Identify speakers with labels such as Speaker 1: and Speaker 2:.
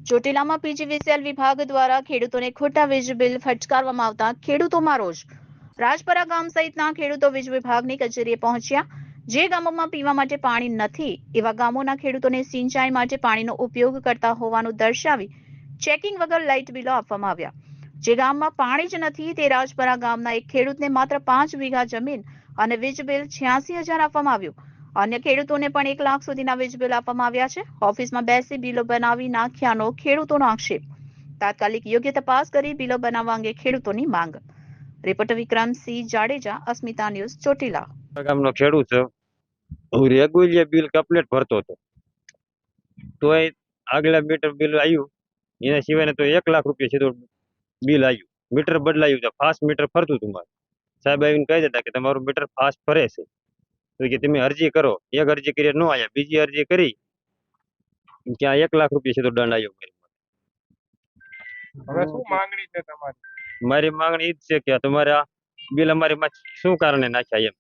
Speaker 1: ચોટીલામાં PGVCL વિભાગ દ્વારા ખેડૂતોને ખોટા વીજ બિલ ફટકારવામાં આવતા ખેડૂતોમાં રોષ। રાજપરા ગામ સહિતના ખેડૂતો વીજ વિભાગની કચેરીએ પહોંચ્યા। જે ગામોમાં પીવા માટે પાણી નથી એવા ગામોના ખેડૂતોને સિંચાઈ માટે પાણીનો ઉપયોગ કરતા હોવાનું દર્શાવી ચેકિંગ વગર લાઇટ બિલો આપવામાં આવ્યા। જે ગામમાં પાણી જ નથી તે રાજપરા ગામના એક ખેડૂતને માત્ર 5 વીઘા જમીન અને વીજ બિલ 86,000 આપવામાં આવ્યું। અન્ય ખેડૂતોને પણ 1 લાખ સુધીના વીજ બિલ આપવામાં આવ્યા છે। ઓફિસમાં બેસી બિલો બનાવી નાખ્યાનો ખેડૂતોનો આક્ષેપ। તાત્કાલિક યોગ્ય તપાસ કરી બિલો બનાવવા અંગે ખેડૂતોની માંગ। રિપોર્ટર વિક્રમસિંહ જાડેજા, અસ્મિતા ન્યૂઝ, ચોટીલા।
Speaker 2: ગામનો ખેડૂત છે, હું રેગ્યુલર બિલ કમ્પ્લીટ ભરતો હતો, તોય આગલા મીટર બિલ આવ્યું એના સિવાય તો 1 લાખ રૂપિયા સીધું બિલ આવ્યું। મીટર બદલાયું છે, ફાસ્ટ મીટર ફરતું હતું મારે। સાહેબ આવીને કહી દેતા કે તમારું મીટર ફાસ્ટ ફરે છે, તો કે તમે અરજી કરો। એક અરજી કરી ન આવ્યા, બીજી અરજી કરી ત્યાં 1 લાખ રૂપિયા સીધો દંડ આવ્યો।
Speaker 3: હવે શું માંગણી છે તમારી?
Speaker 2: મારી માંગણી એ જ છે કે તમારે આ બિલ અમારી શું કારણે નાખ્યા એમ।